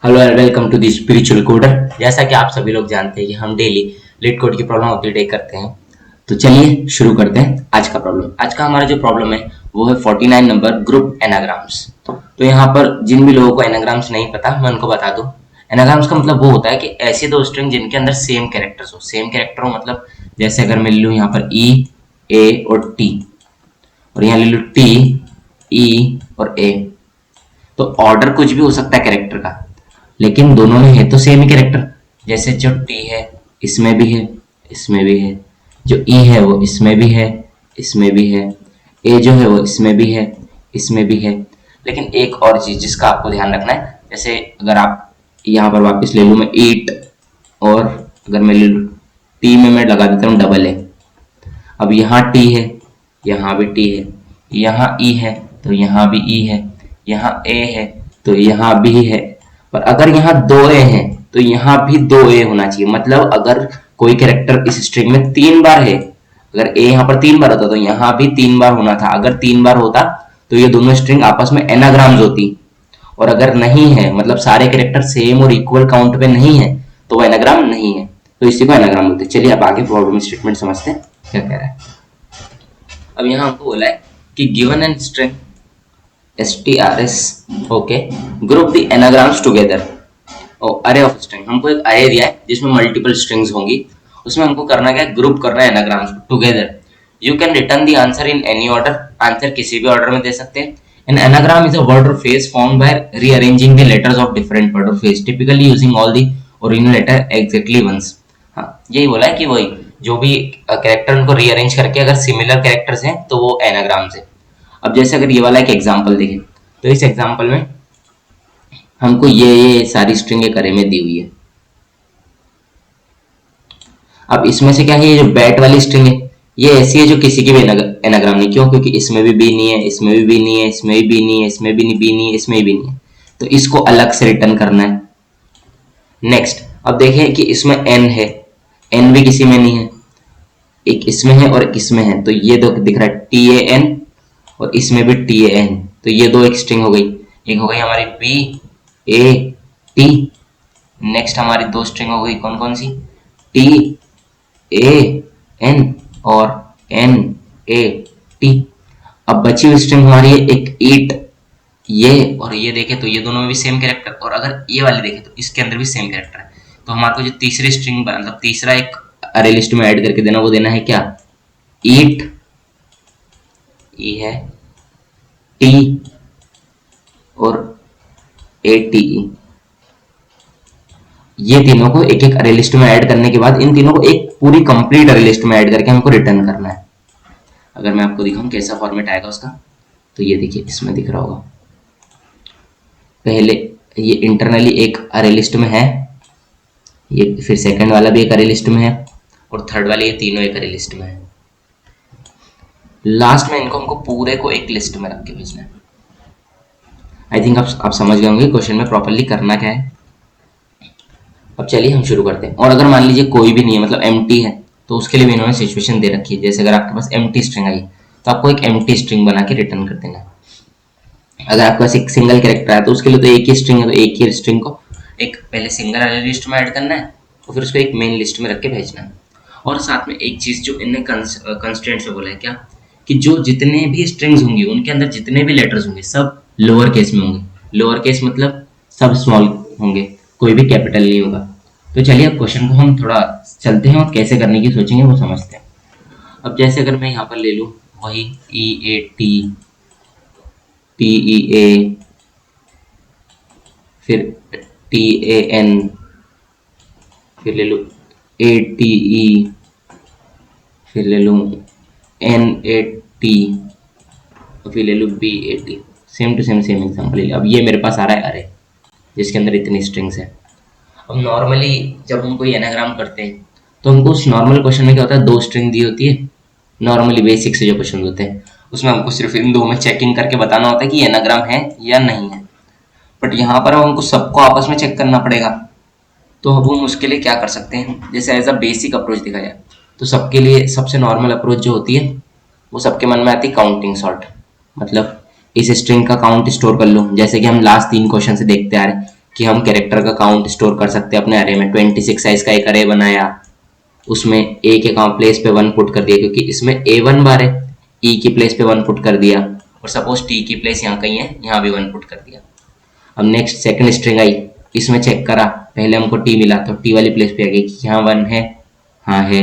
Hello and welcome to the spiritual coder. जैसा कि आप सभी लोग जानते हैं कि हम डेली लीड कोड की प्रॉब्लम ऑफ द डे करते हैं। तो चलिए शुरू करते हैं आज का प्रॉब्लम। आज का हमारा जो प्रॉब्लम है वो है 49 नंबर ग्रुप एनाग्राम्स। तो यहाँ पर जिन भी लोगों को एनाग्राम्स नहीं पता मैं उनको बता दूं। एनाग्राम्स का मतलब वो होता है कि ऐसे दो स्ट्रिंग जिनके अंदर सेम कैरेक्टर्स हो। सेम कैरेक्टर हो मतलब जैसे अगर मैं ले लूँ यहाँ पर ई, ए और टी, और यहाँ ले लूँ टी, ई और ए। तो ऑर्डर कुछ भी हो सकता है कैरेक्टर का, लेकिन दोनों में है तो सेम ही कैरेक्टर। जैसे जो टी है इसमें भी है, इसमें भी है। जो ई है वो इसमें भी है, इसमें भी है। ए जो है वो इसमें भी है, इसमें भी है। लेकिन एक और चीज जिसका आपको ध्यान रखना है, जैसे अगर आप यहाँ पर वापस ले लूँ मैं ईट, और अगर मैं ले लूँ टी में मैं लगा देता हूँ डबल ए। अब यहाँ टी है, यहाँ भी टी है, यहाँ ई है तो यहाँ भी ई है, यहाँ ए है तो यहाँ भी है। पर अगर यहाँ दो ए हैं तो यहाँ भी दो ए होना चाहिए। मतलब अगर कोई कैरेक्टर इस स्ट्रिंग में 3 बार है, अगर ए यहाँ पर 3 बार होता तो यहाँ भी 3 बार होना था। अगर 3 बार होता तो ये दोनों स्ट्रिंग आपस में एनाग्राम्स होती। और अगर नहीं है मतलब सारे कैरेक्टर सेम और इक्वल काउंट पे नहीं है तो वो एनाग्राम नहीं है, तो इसी को एनाग्राम बोलते हैं। चलिए अब आगे प्रॉब्लम स्टेटमेंट समझते हैं क्या कह रहा है। अब यहाँ हमको बोला है कि given an string strs, okay, group the anagrams together. और अरे ऑफ स्ट्रिंग, हमको एक अरे दिया है जिसमें मल्टीपल स्ट्रिंग्स होंगी। उसमें हमको करना क्या है, ग्रुप करना है anagrams together. You can return the answer in any order, answer किसी भी ऑर्डर में दे सकते हैं। An anagram is a word और phrase formed by rearranging the letters of different word और phrase, typically using all the original letter exactly once. हाँ, यही बोला है कि वही जो भी कैरेक्टर उनको रीअरेंज करके अगर सिमिलर कैरेक्टर्स हैं तो वो एनाग्राम्स है। अब जैसे अगर ये वाला एक एग्जांपल देखें तो इस एग्जांपल में हमको ये सारी स्ट्रिंग एक अरे में दी हुई है। अब इसमें से क्या है, ये जो बैट वाली स्ट्रिंग है ये ऐसी है जो किसी की भी एनाग्राम नहीं। क्यों? क्योंकि इसमें भी बी नहीं है, इसमें भी बी नहीं है, इसमें भी बी नहीं है, इसमें भी बी नहीं है, इसमें भी नहीं है। तो इसको अलग से रिटर्न करना है। नेक्स्ट, अब देखें कि इसमें एन है, एन भी किसी में नहीं है, एक इसमें है और एक इसमें है। तो ये दो दिख रहा है टी ए एन, और इसमें भी टी ए एन। तो ये दो एक स्ट्रिंग हो गई। एक हो गई हमारी बी ए टी। नेक्स्ट हमारी दो स्ट्रिंग हो गई कौन कौन सी, टी ए एन और एन ए टी। अब बची हुई स्ट्रिंग हमारी है एक ईट, ये और ये देखें तो ये दोनों में भी सेम कैरेक्टर, और अगर ये वाली देखें तो इसके अंदर भी सेम कैरेक्टर है। तो हमारे को जो तीसरी स्ट्रिंग मतलब तीसरा एक अरे लिस्ट में ऐड करके देना, वो देना है क्या, ईट, ई है, टी और ए टी ई। ये तीनों को एक एक अरे लिस्ट में ऐड करने के बाद इन तीनों को एक पूरी कंप्लीट अरे लिस्ट में ऐड करके हमको रिटर्न करना है। अगर मैं आपको दिखाऊं कैसा फॉर्मेट आएगा उसका, तो ये देखिए इसमें दिख रहा होगा। पहले ये इंटरनली एक अरे लिस्ट में है, ये फिर सेकंड वाला भी एक अरे लिस्ट में है, और थर्ड वाले ये तीनों एक अरे लिस्ट में है। लास्ट में इनको हमको पूरे को एक लिस्ट में रख के भेजना है। आई थिंक आप समझ गए होंगे क्वेश्चन में प्रॉपरली करना क्या है। अब चलिए हम शुरू करते हैं। और अगर मान लीजिए कोई भी नहीं है मतलब एम्प्टी है, तो उसके लिए भी इन्होंने सिचुएशन दे रखी है। जैसे अगर आपके पास एम्प्टी स्ट्रिंग आई तो आपको एक एम्प्टी स्ट्रिंग बना के रिटर्न कर देना है। अगर आपके पास एक सिंगल कैरेक्टर है तो उसके लिए तो एक ही स्ट्रिंग है, तो एक ही स्ट्रिंग को एक पहले सिंगल अरे लिस्ट में ऐड करना है और फिर उसको एक मेन लिस्ट में रख के भेजना है। और साथ में एक चीज जो इन्हें कंस्ट्रेंट्स में बोला है क्या, कि जो जितने भी स्ट्रिंग्स होंगी उनके अंदर जितने भी लेटर्स होंगे सब लोअर केस में होंगे। लोअर केस मतलब सब स्मॉल होंगे, कोई भी कैपिटल नहीं होगा। तो चलिए अब क्वेश्चन को हम थोड़ा चलते हैं और कैसे करने की सोचेंगे वो समझते हैं। अब जैसे अगर मैं यहाँ पर ले लूँ वही ई ए टी, टी ई ए, फिर टी ए एन, फिर ले लूँ ए टी ई, फिर ले लूँ एन ए टी, और फिर ले लूँ B A T. Same to same example ले लिया। अब ये मेरे पास आ रहा है अरे जिसके अंदर इतनी स्ट्रिंग्स है। अब नॉर्मली जब हम कोई एनाग्राम करते हैं तो हमको उस नॉर्मल क्वेश्चन में क्या होता है, दो स्ट्रिंग दी होती है। नॉर्मली बेसिक से जो क्वेश्चन होते हैं उसमें हमको सिर्फ इन दो में चेकिंग करके बताना होता है कि एनाग्राम है या नहीं है। बट यहाँ पर हमको सबको आपस में चेक करना पड़ेगा। तो अब हम उसके लिए क्या कर सकते हैं, जैसे एज अ बेसिक अप्रोच दिखाया तो सबके लिए सबसे नॉर्मल अप्रोच जो होती है वो सबके मन में आती है काउंटिंग सॉर्ट। मतलब इस स्ट्रिंग का काउंट स्टोर कर लो, जैसे कि हम लास्ट 3 क्वेश्चन से देखते आ रहे हैं कि हम कैरेक्टर का काउंट स्टोर कर सकते हैं अपने अरे में। 26 साइज का एक अरे बनाया, उसमें ए के प्लेस पे 1 पुट कर दिया, क्योंकि इसमें A1 बार है, ई की प्लेस पे 1 पुट कर दिया, और सपोज टी की प्लेस यहाँ कहीं है, यहाँ भी 1 पुट कर दिया। अब नेक्स्ट सेकंड स्ट्रिंग आई, इसमें चेक करा, पहले हमको टी मिला तो टी वाली प्लेस पे आ गई कि यहाँ 1 है, हाँ है।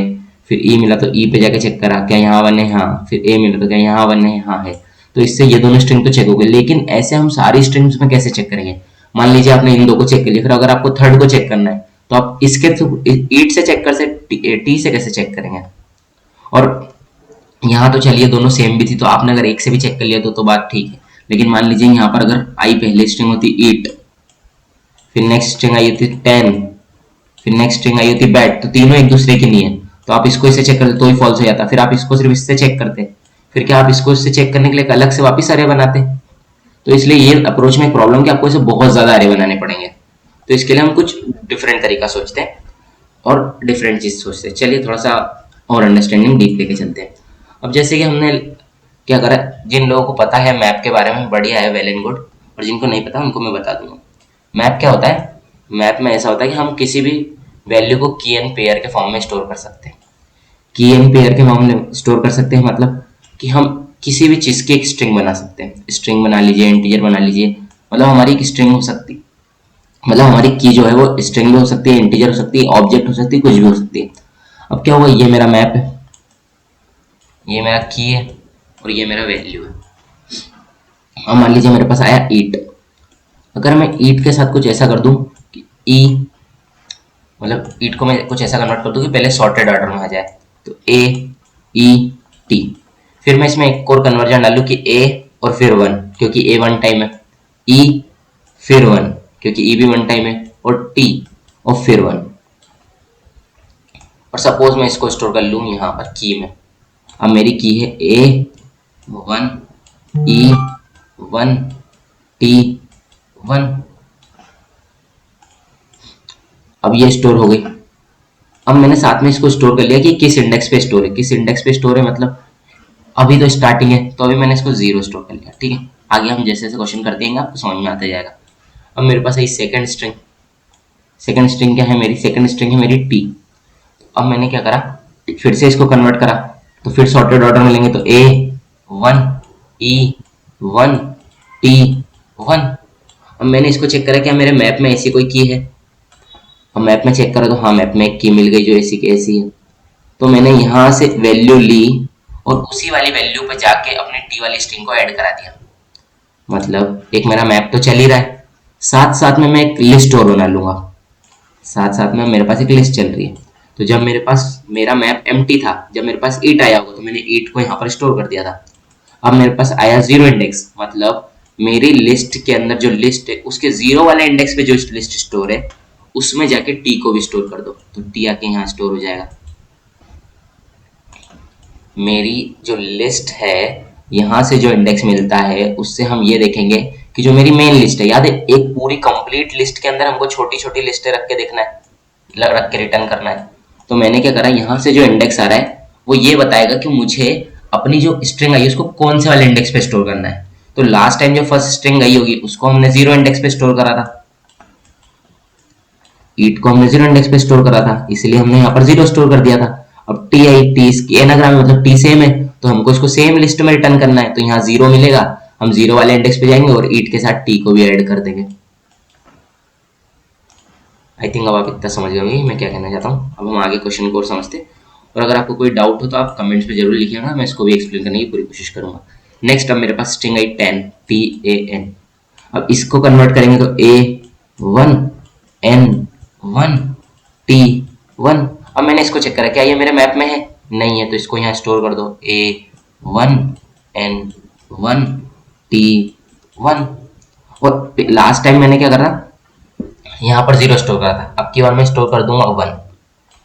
फिर ई मिला तो ई पे जाके चेक करा क्या यहाँ 1 है, हाँ। फिर ए मिला तो क्या यहाँ 1 है, हाँ है। तो इससे ये दोनों स्ट्रिंग तो चेक हो गए, लेकिन ऐसे हम सारी स्ट्रिंग्स में कैसे चेक करेंगे? मान लीजिए आपने इन दो को चेक कर लिया, फिर अगर आपको थर्ड को चेक करना है तो आप इसके थ्रू ईट से चेक कर सकते, टी से कैसे चेक करेंगे? और यहाँ तो चलिए दोनों सेम भी थी, तो आपने अगर एक से भी चेक कर लिया तो बात ठीक है। लेकिन मान लीजिए यहाँ पर अगर आई पहले स्ट्रिंग होती ईट, फिर नेक्स्ट स्ट्रिंग आई होती 10, फिर नेक्स्ट स्ट्रिंग आई होती बैट, तो तीनों एक दूसरे की नहीं है, तो आप इसको इससे चेक करते तो ही फॉल्स हो जाता। फिर आप इसको सिर्फ इससे चेक करते, फिर क्या आप इसको इससे चेक करने के लिए अलग से वापस अरे बनाते? तो इसलिए ये अप्रोच में एक प्रॉब्लम कि आपको इसे बहुत ज्यादा अरे बनाने पड़ेंगे। तो इसके लिए हम कुछ डिफरेंट तरीका सोचते हैं और डिफरेंट चीज सोचते हैं। चलिए थोड़ा सा और अंडरस्टैंडिंग डीप लेके चलते हैं। अब जैसे कि हमने क्या करा, जिन लोगों को पता है मैप के बारे में बढ़िया है, वेल एंड गुड, और जिनको नहीं पता उनको मैं बता दूंगा। मैप क्या होता है? मैप में ऐसा होता है कि हम किसी भी वैल्यू को की एंड पेयर के फॉर्म में स्टोर कर सकते हैं। की एंड पेयर के फॉर्म में स्टोर कर सकते हैं मतलब कि हम किसी भी चीज़ की एक स्ट्रिंग बना सकते हैं। स्ट्रिंग बना लीजिए, इंटीजर बना लीजिए, मतलब हमारी एक स्ट्रिंग हो सकती, मतलब हमारी की जो है वो स्ट्रिंग भी हो सकती है, इंटीजर हो सकती है, ऑब्जेक्ट हो सकती है, कुछ भी हो सकती है। अब क्या हुआ, ये मेरा मैप है, ये मेरा की है और ये मेरा वैल्यू है। अब मान लीजिए मेरे पास आया ईट, अगर मैं ईट के साथ कुछ ऐसा कर दूं कि ई, मतलब ईट को मैं कुछ ऐसा कन्वर्ट कर दूं कि पहले सॉर्टेड ऑर्डर में आ जाए, तो ए ई टी। फिर मैं इसमें एक और कन्वर्जन डालूं कि ए और फिर 1, क्योंकि ए 1 टाइम है, ई फिर 1 क्योंकि ई भी 1 टाइम है, और टी और फिर 1। और सपोज मैं इसको स्टोर कर लूं यहाँ पर की में। अब मेरी की है ए 1 ई 1 टी 1। अब ये स्टोर हो गई। अब मैंने साथ में इसको स्टोर कर लिया कि किस इंडेक्स पे स्टोर है, किस इंडेक्स पे स्टोर है, मतलब अभी तो स्टार्टिंग है, तो अभी मैंने इसको 0 स्टोर कर लिया। ठीक है, आगे हम जैसे जैसे क्वेश्चन कर देंगे आपको समझ में आता जाएगा। अब मेरे पास है सेकंड स्ट्रिंग, सेकंड स्ट्रिंग क्या है मेरी? सेकंड स्ट्रिंग है मेरी टी। अब मैंने क्या करा, फिर से इसको कन्वर्ट करा, तो फिर सॉर्टेड ऑर्डर में लेंगे, तो ए 1 ई 1 टी 1। अब मैंने इसको चेक करा क्या मेरे मैप में ऐसी कोई की है? अब मैप में चेक करा तो हाँ, मैप में एक की मिल गई जो ऐसी की ऐसी है। तो मैंने यहाँ से वैल्यू ली और उसी वाली वैल्यू पे जाके अपने टी वाली स्ट्रिंग को ऐड करा दिया। मतलब एक मेरा मैप तो चल ही रहा है, साथ साथ में मैं एक लिस्ट और बना लूंगा, साथ साथ में मेरे पास एक लिस्ट चल रही है। तो जब मेरे पास मेरा मैप एम्प्टी था, जब मेरे पास ईट आया होगा तो मैंने ईट को यहाँ पर स्टोर कर दिया था। अब मेरे पास आया 0 इंडेक्स, मतलब मेरी लिस्ट के अंदर जो लिस्ट है उसके 0 वाले इंडेक्स पे जो लिस्ट स्टोर है उसमें जाके टी को भी स्टोर कर दो, तो टी आके यहाँ स्टोर हो जाएगा। मेरी जो लिस्ट है यहाँ से जो इंडेक्स मिलता है उससे हम ये देखेंगे कि जो मेरी मेन लिस्ट है, याद है एक पूरी कंप्लीट लिस्ट के अंदर हमको छोटी छोटी लिस्टें रख के देखना है, रख के रिटर्न करना है। तो मैंने क्या करा, यहाँ से जो इंडेक्स आ रहा है वो ये बताएगा कि मुझे अपनी जो स्ट्रिंग आई है उसको कौन से वाले इंडेक्स पे स्टोर करना है। तो लास्ट टाइम जो फर्स्ट स्ट्रिंग आई होगी उसको हमने 0 इंडेक्स पे स्टोर करा था, ईट को हमने 0 इंडेक्स पे स्टोर करा था, इसलिए हमने यहाँ पर 0 स्टोर कर दिया था। अब टी आई टी इसकी एनाग्राम है, मतलब टी सेम है, तो हमको इसको सेम लिस्ट में रिटर्न करना है, तो यहाँ 0 मिलेगा, हम 0 वाले इंडेक्स पे जाएंगे और ईट के साथ टी को भी ऐड कर देंगे। आई थिंक अब आप इतना समझ गए होंगे मैं क्या कहना चाहता हूँ। अब हम आगे क्वेश्चन को और समझते, और अगर आपको कोई डाउट हो तो आप कमेंट्स में जरूर लिखिएगा, मैं इसको भी एक्सप्लेन करने की पूरी कोशिश करूंगा। नेक्स्ट अब मेरे पास स्ट्रिंग आई 10 TAN। अब इसको कन्वर्ट करेंगे तो A1 N1 T1। अब मैंने इसको चेक करा क्या ये मेरे मैप में है, नहीं है, तो इसको यहाँ स्टोर कर दो A1 N1 T1। और लास्ट टाइम मैंने क्या करा, यहाँ पर 0 स्टोर करा था, अब की बार मैं स्टोर कर दूंगा 1,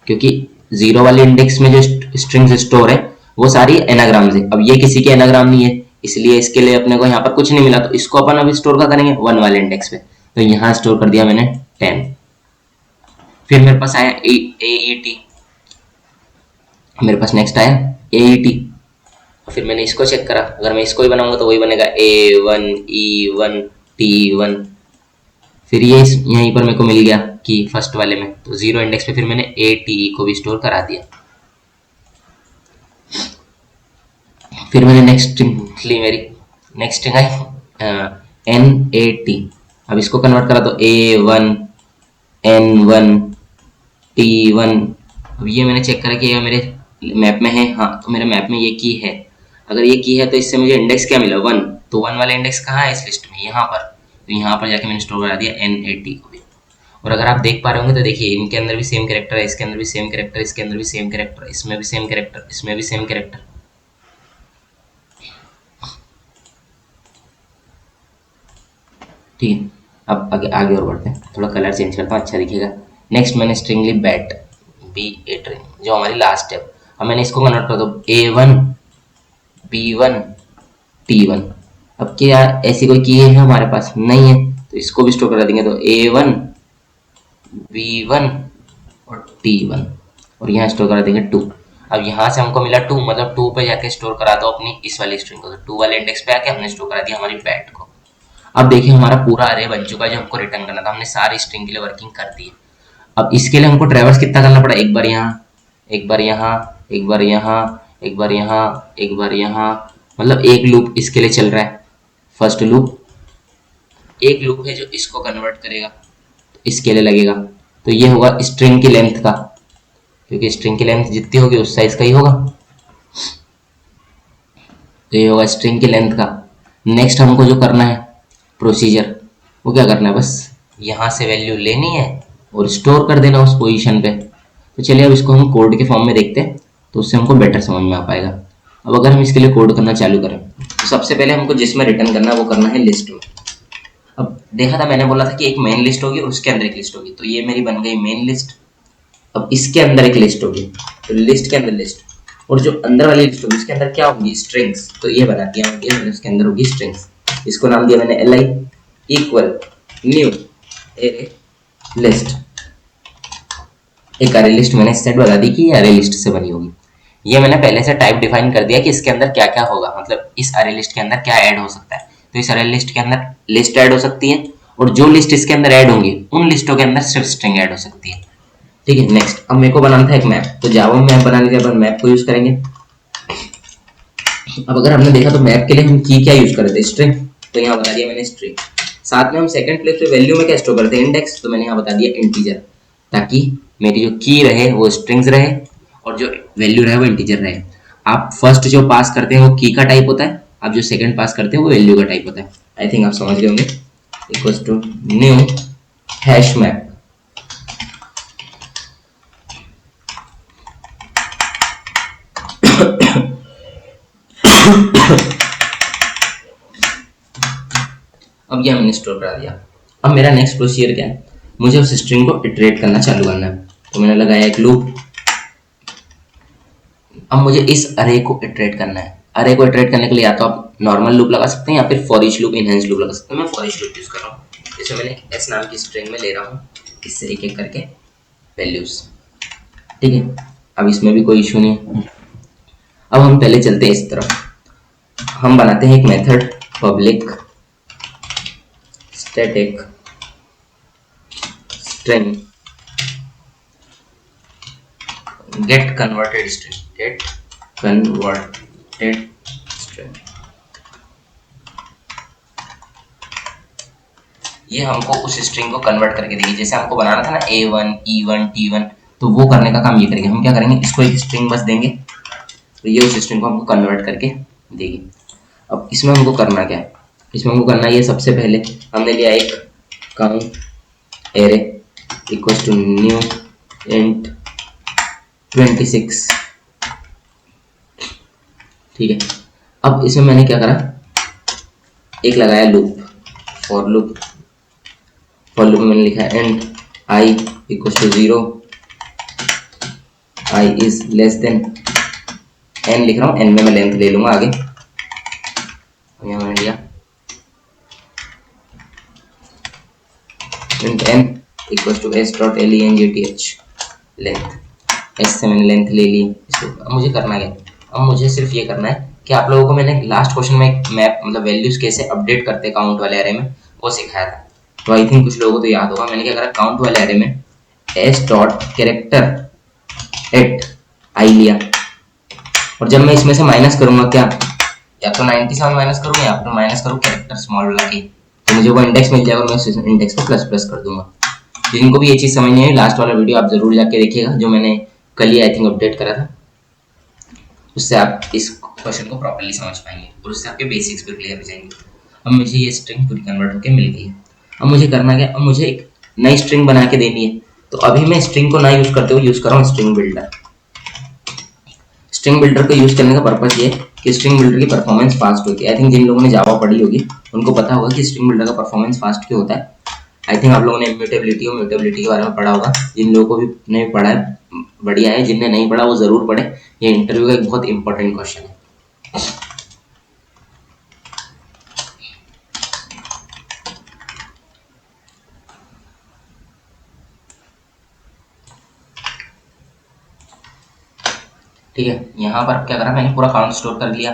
क्योंकि 0 वाले इंडेक्स में जो स्ट्रिंग्स स्टोर है वो सारी एनाग्राम है। अब ये किसी के एनाग्राम नहीं है, इसलिए इसके लिए अपने को यहाँ पर कुछ नहीं मिला, तो इसको अपन अभी स्टोर का करेंगे 1 वाले इंडेक्स पे, तो यहाँ स्टोर कर दिया मैंने 10। फिर मेरे पास आया AET, मेरे पास नेक्स्ट आया AET। फिर मैंने इसको चेक करा, अगर मैं इसको ही बनाऊंगा तो वही बनेगा A1 E1 T1। फिर ये यहीं पर मेरे को मिल गया कि फर्स्ट वाले में, तो 0 इंडेक्स पे फिर मैंने ATE को भी स्टोर करा दिया। फिर मैंने नेक्स्ट स्ट्रिंग ली, मेरी नेक्स्ट स्ट्रिंग आई NAT। अब इसको कन्वर्ट करा तो A1 N1 T1। अब ये मैंने चेक करा कि ये मेरे मैप में है, हाँ तो मेरे मैप में ये की है। अगर ये की है तो इससे मुझे इंडेक्स क्या मिला 1, तो 1 वाला इंडेक्स कहाँ है इस लिस्ट में, यहाँ पर। तो यहाँ पर जाके मैंने स्टोर करा दिया NAT को भी। और अगर आप देख पा रहे होंगे तो देखिए इनके अंदर भी सेम कैरेक्टर है, इसके अंदर भी सेम कैरेक्टर, इसके अंदर भी सेम कैरेक्टर, इसमें भी सेम कैरेक्टर, इसमें भी सेम कैरेक्टर। ठीक है, अब आगे आगे और बढ़ते हैं, थोड़ा कलर चेंज करता हूँ अच्छा दिखेगा। नेक्स्ट मैंने स्ट्रिंग ली बैट, BAT, जो हमारी लास्ट है। अब मैंने इसको कन्वर्ट कर दो A1 B1 T1। अब क्या ऐसी कोई की है हमारे पास नहीं है, तो इसको भी स्टोर करा देंगे, तो A1 B1 और T1, और यहाँ स्टोर करा देंगे 2। अब यहाँ से हमको मिला 2, मतलब 2 पे जाके स्टोर करा दो अपनी इस वाली स्ट्रिंग को, तो 2 वाले इंडेक्स पे आके हमने स्टोर करा दिया हमारी बैट को। अब देखिए हमारा पूरा अरे बन चुका है जो हमको रिटर्न करना था, हमने सारी स्ट्रिंग के लिए वर्किंग कर दी है। अब इसके लिए हमको ट्रैवर्स कितना करना पड़ा, एक बार यहाँ, एक बार यहाँ, एक बार यहाँ, एक बार यहाँ, एक बार यहाँ, मतलब एक लूप इसके लिए चल रहा है। फर्स्ट लूप एक लूप है जो इसको कन्वर्ट करेगा, तो इसके लिए लगेगा, तो ये होगा स्ट्रिंग की लेंथ का, क्योंकि स्ट्रिंग की लेंथ जितनी होगी उस साइज का ही होगा, तो ये होगा स्ट्रिंग की लेंथ का। नेक्स्ट हमको जो करना है प्रोसीजर, वो क्या करना है, बस यहाँ से वैल्यू लेनी है और स्टोर कर देना उस पोजीशन पे। तो चलिए अब इसको हम कोड के फॉर्म में देखते हैं, तो उससे हमको बेटर समझ में आ पाएगा। अब अगर हम इसके लिए कोड करना चालू करें, तो सबसे पहले हमको जिसमें रिटर्न करना है वो करना है लिस्ट में। अब देखा था मैंने बोला था कि एक मेन लिस्ट होगी और उसके अंदर एक लिस्ट होगी, तो ये मेरी बन गई मेन लिस्ट। अब इसके अंदर एक लिस्ट होगी, तो लिस्ट के अंदर लिस्ट, और जो अंदर वाली लिस्ट होगी उसके अंदर क्या होगी, स्ट्रिंग्स। तो ये बना दिया मैंने, उसके अंदर होगी स्ट्रिंग्स। इसको नाम दिया मैंने li equal new array list. एक अरे लिस्ट मैंने सेट बता दी कि ये अरे लिस्ट से बनी होगी। ये मैंने पहले से टाइप डिफाइन कर दिया कि इसके अंदर क्या क्या होगा, मतलब इस अरे लिस्ट के अंदर क्या ऐड हो सकता है। तो इस अरे लिस्ट के अंदर लिस्ट ऐड हो सकती है, और जो लिस्ट इसके अंदर ऐड होंगी उन लिस्टों के अंदर सिर्फ स्ट्रिंग ऐड हो सकती है। ठीक है, नेक्स्ट अब मेरे को बनाना था एक मैप, तो जावा में मैप बनाने के बाद मैप को यूज करेंगे। अब अगर हमने देखा तो मैप के लिए हम की क्या यूज कर रहे थे, स्ट्रिंग, तो यहाँ बता दिया मैंने स्ट्रिंग। साथ में हम सेकंड प्लेस पे वैल्यू में क्या स्टोर करते हैं, इंडेक्स, तो मैंने यहाँ बता दिया इंटीजर, ताकि मेरी जो की रहे वो स्ट्रिंग्स रहे और जो वैल्यू रहे वो इंटीजर रहे। आप फर्स्ट जो पास करते हैं वो की का टाइप होता है, आप जो सेकंड पास करते हैं वो वैल्यू का टाइप होता है। आई थिंक आप समझ गए होंगे। Equals to new hash map, अब ये हमने स्टोर करा दिया। अब मेरा नेक्स्ट प्रोसीजर क्या है, मुझे उस स्ट्रिंग को इटरेट करना चालू करना है, तो मैंने लगाया एक लूप। अब मुझे इस अरे को इटरेट करना है। अरे को इटरेट करने के लिए या तो आप नॉर्मल लूप लगा सकते हैं या फिर for each loop, enhance loop लगा सकते हैं। मैं फॉर ईच लूप यूज कर रहा हूँ, जैसे मैंने एस नाम की स्ट्रिंग में ले रहा हूँ इससे एक एक करके वैल्यूज। ठीक है, अब इसमें भी कोई इशू नहीं है। अब हम पहले चलते हैं इस तरफ, हम बनाते हैं एक method public static string get converted string, get converted string. ये हमको उस स्ट्रिंग को कन्वर्ट करके देगी, जैसे हमको बनाना था ना A1 E1 T1, तो वो करने का काम ये करेंगे। हम क्या करेंगे, इसको एक स्ट्रिंग बस देंगे, तो ये उस स्ट्रिंग को हमको कन्वर्ट करके देगी। अब इसमें हमको करना क्या है, इसमें हमको करना है, ये सबसे पहले हमने लिया एक count array equals to new int 26। ठीक है, अब इसमें मैंने क्या करा, एक लगाया loop, for loop. For loop में मैंने लिखा int i equals to 0, i is less than n लिख रहा हूँ, n में मैं लेंथ ले लूंगा आगे। यहाँ मैंने लिया int n equals to s dot length, length, s से मैंने लेंथ ले ली। अब मुझे करना क्या, अब मुझे सिर्फ ये करना है कि आप लोगों को मैंने लास्ट क्वेश्चन में एक मैप मतलब वैल्यूज कैसे अपडेट करते काउंट वाले एरे में वो सिखाया था। तो आई थिंक कुछ लोगों को तो याद होगा, मैंने क्या करा, काउंट वाले एरे में एस डॉट कैरेक्टर एट आई लिया, और जब मैं इसमें से माइनस करूंगा क्या, या तो 97 माइनस करूंगा या फिर माइनस करूँ कैरेक्टर स्मॉल वाला के, तो मुझे वो इंडेक्स मिल जाएगा और मैं उस इंडेक्स को प्लस प्लस कर दूंगा। जिनको भी ये चीज़ समझ नहीं आई, लास्ट वाला वीडियो आप जरूर जाके देखिएगा, जो मैंने कल ही आई थिंक अपडेट करा था, उससे आप इस क्वेश्चन को प्रॉपर्ली समझ पाएंगे और उससे आपके बेसिक्स भी क्लियर हो जाएंगे। अब मुझे ये स्ट्रिंग पूरी कन्वर्ट होकर मिल गई है। अब मुझे करना क्या, अब मुझे एक नई स्ट्रिंग बना के देनी है। तो अभी मैं स्ट्रिंग को ना यूज करते हुए यूज कर रहा हूँ स्ट्रिंग बिल्डर। स्ट्रिंग बिल्डर को यूज करने का पर्पज ये कि स्ट्रिंग बिल्डर की परफॉर्मेंस फास्ट होगी। आई थिंक जिन लोगों ने जावा पढ़ी होगी उनको पता होगा कि स्ट्रिंग बिल्डर का परफॉर्मेंस फास्ट क्यों होता है। आई थिंक आप लोगों ने इम्यूटेबिलिटी और म्यूटेबिलिटी के बारे में पढ़ा होगा। जिन लोगों को भी नहीं पढ़ा है बढ़िया है, जिनने नहीं पढ़ा वो जरूर पढ़े, ये इंटरव्यू का एक बहुत इंपॉर्टेंट क्वेश्चन है। ठीक है, यहाँ पर क्या करा, मैंने पूरा काउंट स्टोर कर लिया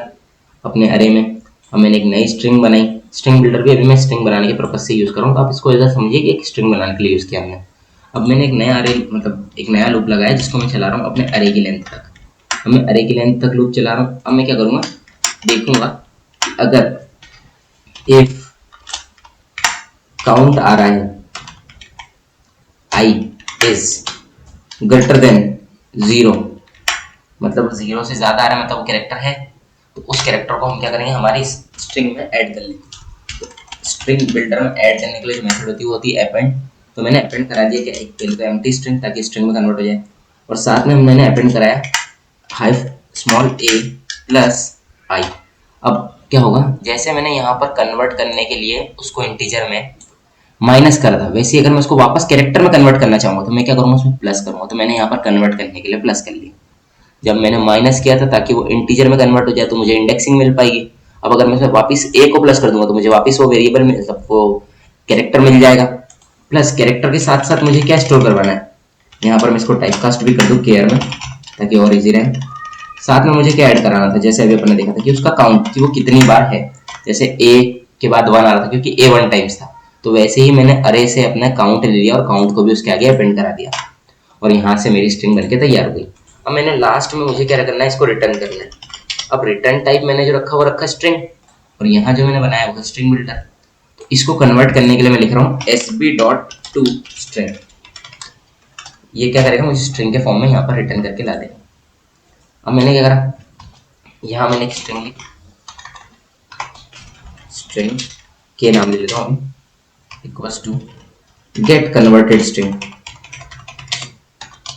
अपने अरे में। अब मैंने एक नई स्ट्रिंग बनाई। स्ट्रिंग बिल्डर भी अभी मैं स्ट्रिंग बनाने के पर्पज से यूज करूँ, तो आप इसको ऐसा समझिए कि एक स्ट्रिंग बनाने के लिए यूज किया हमने। अब मैंने एक नया अरे मतलब एक नया लूप लगाया जिसको मैं चला रहा हूँ अपने अरे की लेंथ तक। अब मैं अरे की लेंथ तक लूप चला रहा हूँ। अब मैं क्या करूँगा, देखूंगा अगर इफ काउंट आ रहा है आई इज ग्रेटर देन 0, मतलब 0 से ज्यादा आ रहा है मतलब वो कैरेक्टर है, तो उस कैरेक्टर को हम क्या करेंगे, हमारी स्ट्रिंग में ऐड कर लेंगे। स्ट्रिंग बिल्डर में ऐड करने के लिए जो मेथड होती है वो होती है अपेंड। तो मैंने अपेंड करा दिया कि एक पहले तो एम्प्टी स्ट्रिंग, ताकि स्ट्रिंग में कन्वर्ट हो जाए, और साथ में मैंने अपेंड कराया हाइफ स्मॉल a प्लस आई। अब क्या होगा, जैसे मैंने यहाँ पर कन्वर्ट करने के लिए उसको इंटीजर में माइनस कर था, वैसे ही अगर मैं उसको वापस कैरेक्टर में कन्वर्ट करना चाहूंगा तो मैं क्या करूंगा, उसमें प्लस करूंगा। तो मैंने यहाँ पर कन्वर्ट करने के लिए प्लस कर लिया। जब मैंने माइनस किया था ताकि वो इंटीजर में कन्वर्ट हो जाए तो मुझे इंडेक्सिंग मिल पाएगी। अब अगर मैं वापस ए को प्लस कर दूंगा तो मुझे वापस वो वेरिएबल में मतलब वो कैरेक्टर मिल जाएगा। प्लस कैरेक्टर के साथ साथ मुझे क्या स्टोर करवाना है, यहाँ पर मैं इसको टाइपकास्ट भी कर दूँ केयर में ताकि और इजी रहे। साथ में मुझे क्या ऐड कराना था, जैसे अभी अपने देखा था कि उसका काउंट कि वो कितनी बार है, जैसे ए के बाद 1 आ रहा था क्योंकि ए 1 टाइम्स था, तो वैसे ही मैंने अरे से अपना काउंट ले लिया और काउंट को भी उसके आगे अपेंड करा दिया, और यहाँ से मेरी स्ट्रिंग बनके तैयार हो गई। अब मैंने लास्ट में मुझे क्या करना है, इसको रिटर्न करना है। अब रिटर्न टाइप मैंने जो रखा वो रखा स्ट्रिंग, और यहाँ जो मैंने बनाया वो स्ट्रिंग बिल्डर। तो इसको कन्वर्ट करने के लिए मैं लिख रहा हूँ sb.to स्ट्रिंग। ये क्या करेगा, मुझे स्ट्रिंग के फॉर्म में यहाँ पर रिटर्न करके ला देगा। अब मैंने क्या करा, यहाँ मैंने एक स्ट्रिंग ली, स्ट्रिंग के नाम ले लेता हूँ equals to get converted string.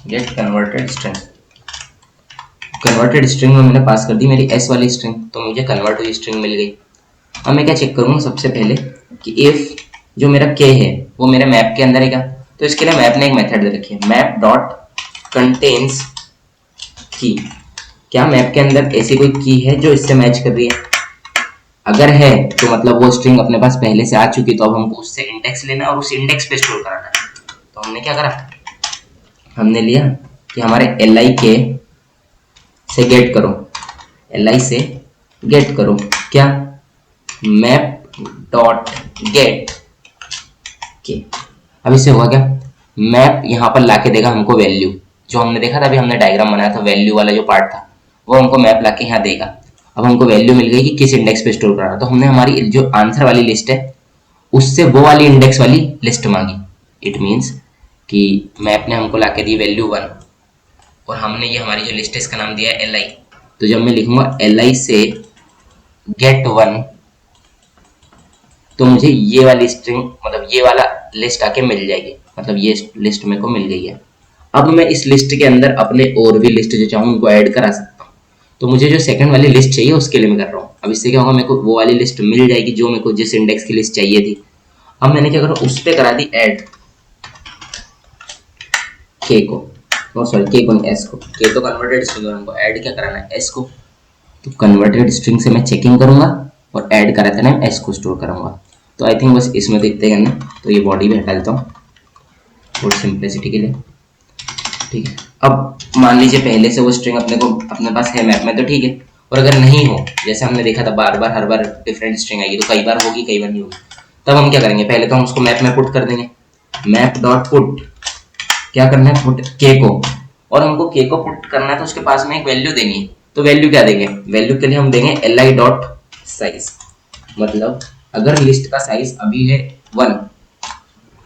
Get converted string, converted string में मैंने पास कर दी मेरी एस वाली स्ट्रिंग, तो मुझे कन्वर्ट हुई स्ट्रिंग मिल गई। अब मैं क्या चेक करूँगा सबसे पहले कि इफ जो मेरा के है वो मेरे मैप के अंदर है क्या। तो इसके लिए मैप ने एक मेथड दे रखी है, मैप डॉट कंटेन्स की। क्या मैप के अंदर ऐसी कोई की है जो इससे मैच कर रही है? अगर है तो मतलब वो स्ट्रिंग अपने पास पहले से आ चुकी, तो अब हमको उससे इंडेक्स लेना और उस इंडेक्स पे स्टोर कराना है। तो हमने क्या करा, हमने लिया कि हमारे li के से गेट करो, li से गेट करो क्या, मैप डॉट गेट के। अब इससे हुआ क्या, मैप यहाँ पर लाके देगा हमको वैल्यू, जो हमने देखा था अभी हमने डायग्राम बनाया था, वैल्यू वाला जो पार्ट था वो हमको मैप लाके यहाँ देगा। अब हमको वैल्यू मिल गई कि किस इंडेक्स पे स्टोर कराना, तो हमने हमारी जो आंसर वाली लिस्ट है उससे वो वाली इंडेक्स वाली लिस्ट मांगी। इट मीन्स कि मैप ने हमको लाके दी वैल्यू 1 और हमने ये हमारी जो लिस्ट है इसका नाम दिया है li। तो जब मैं लिखूंगा li से गेट 1 तो मुझे ये वाली स्ट्रिंग मतलब ये वाला लिस्ट आके मिल जाएगी, मतलब ये लिस्ट मेरे को मिल गई है। अब मैं इस लिस्ट के अंदर अपने और भी लिस्ट जो चाहूँ उनको ऐड करा सकता हूँ। तो मुझे जो सेकंड वाली लिस्ट चाहिए उसके लिए मैं कर रहा हूँ। अब इससे क्या होगा, मेरे को वो वाली लिस्ट मिल जाएगी जो मेरे को जिस इंडेक्स की लिस्ट चाहिए थी। अब मैंने क्या करा, उस पर करा दी ऐड के को, सॉरी के को एस को, के तो कन्वर्टेड स्ट्रिंग है, हमको ऐड क्या कराना है एस को। तो कन्वर्टेड स्ट्रिंग से मैं चेकिंग करूंगा और ऐड कराते टाइम एस को स्टोर करूंगा। तो आई थिंक बस इसमें तो इतने करना, तो ये बॉडी भी हटा देता हूँ फॉर सिंप्लिसिटी के लिए। ठीक है, अब मान लीजिए पहले से वो स्ट्रिंग अपने पास है मैप में, तो ठीक है। और अगर नहीं हो, जैसे हमने देखा था बार बार हर बार डिफरेंट स्ट्रिंग आएगी, तो कई बार होगी कई बार नहीं होगी। तब हम क्या करेंगे, पहले तो हम उसको मैप में पुट कर देंगे। मैप डॉट पुट, क्या करना है, पुट के को, और हमको के को पुट करना है तो उसके पास में एक वैल्यू देनी है। तो वैल्यू क्या देंगे, वैल्यू के लिए हम देंगे li डॉट साइज। मतलब अगर लिस्ट का साइज अभी है 1,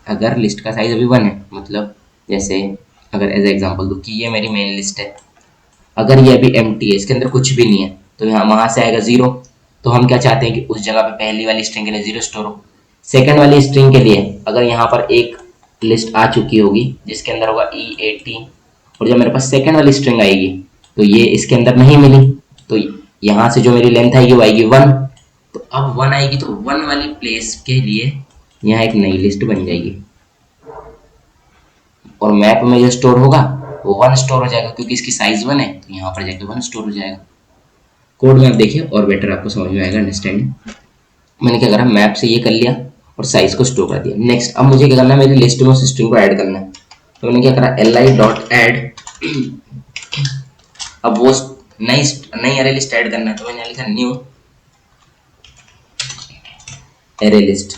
अगर लिस्ट का साइज अभी 1 है, मतलब जैसे अगर एज एग्जांपल दूं कि ये मेरी मेन लिस्ट है, अगर ये अभी एम्प्टी है, इसके अंदर कुछ भी नहीं है, तो यहाँ वहां से आएगा 0। तो हम क्या चाहते हैं कि उस जगह पे पहली वाली स्ट्रिंग के लिए 0 स्टोर हो। सेकंड वाली स्ट्रिंग के लिए अगर यहाँ पर एक लिस्ट आ चुकी होगी जिसके अंदर होगा E80, और जब मेरे पास सेकंड वाली स्ट्रिंग आएगी तो ये इसके अंदर नहीं मिली, तो यहाँ से जो मेरी लेंथ आएगी वो आएगी 1। तो अब 1 आएगी तो 1 वाली प्लेस के लिए यहाँ एक नई लिस्ट बन जाएगी, और मैप में जो स्टोर होगा वो 1 स्टोर हो जाएगा, क्योंकि इसकी साइज 1 है तो यहाँ पर जाके 1 स्टोर हो जाएगा। कोड में आप देखिए और बेटर आपको समझ में आएगा, अंडरस्टैंडिंग। मैंने क्या करा, मैप से ये कर लिया और साइज को स्टोर कर दिया। नेक्स्ट अब मुझे क्या करना है, मेरी लिस्ट में उस स्ट्रिंग को ऐड करना है। तो मैंने क्या करा, li डॉट ऐड, अब वो नई नई अरे लिस्ट ऐड करना है, तो मैंने लिखा न्यू अरे लिस्ट,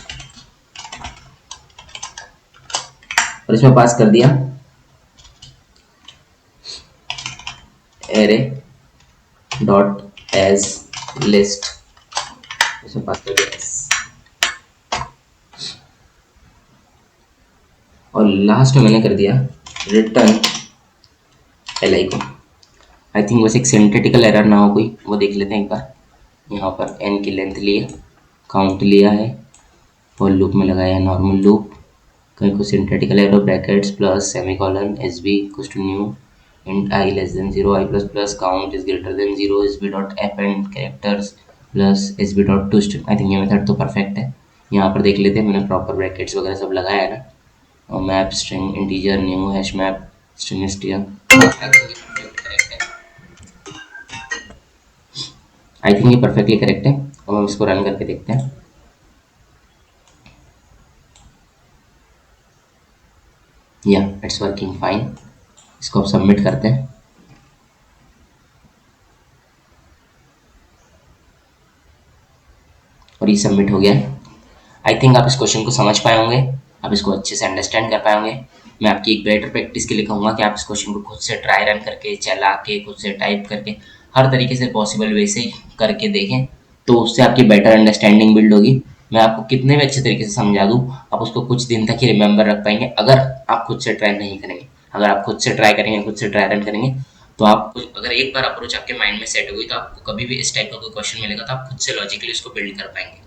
और इसमें पास कर दिया array डॉट एज लिस्ट, इसमें पास कर दिया s, और लास्ट में मैंने कर दिया रिटर्न li को। आई थिंक बस एक सिंथेटिकल एरर ना हो कोई, वो देख लेते हैं एक बार। यहाँ पर n की लेंथ लिया, काउंट लिया है, फॉर लूप में लगाया है नॉर्मल लूप, कहीं को syntactical error brackets plus semicolon S B equals to new int I less than 0, I plus plus count is greater than 0, sb dot append characters plus sb dot to string। I think ये method तो perfect है। यहाँ पर देख लेते हैं, मैंने proper brackets वगैरह सब लगाया है ना, और map string integer new hash map string str, I think ये परफेक्टली करेक्ट है। अब हम इसको रन करके देखते हैं। या इट्स वर्किंग फाइन। इसको अब सबमिट करते हैं। और ये सबमिट हो गया है। आई थिंक आप इस क्वेश्चन को समझ पाए होंगे, आप इसको अच्छे से अंडरस्टैंड कर पाए होंगे। मैं आपकी एक बेटर प्रैक्टिस के लिए कहूँगा कि आप इस क्वेश्चन को खुद से ट्राई रन करके, चला के, खुद से टाइप करके, हर तरीके से पॉसिबल वे से करके देखें, तो उससे आपकी बेटर अंडरस्टैंडिंग बिल्ड होगी। मैं आपको कितने भी अच्छे तरीके से समझा दूँ, आप उसको कुछ दिन तक ही रिमेंबर रख पाएंगे अगर आप खुद से ट्राई नहीं करेंगे। अगर आप खुद से ट्राई करेंगे, खुद से ट्राई रन करेंगे, तो आप अगर एक बार अप्रोच आपके माइंड में सेट हो गई, तो आपको कभी भी इस टाइप का कोई क्वेश्चन मिलेगा तो आप खुद से लॉजिकली उसको बिल्ड कर पाएंगे।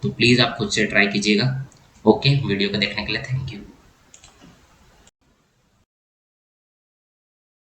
तो प्लीज़ आप खुद से ट्राई कीजिएगा। ओके, वीडियो को देखने के लिए थैंक यू।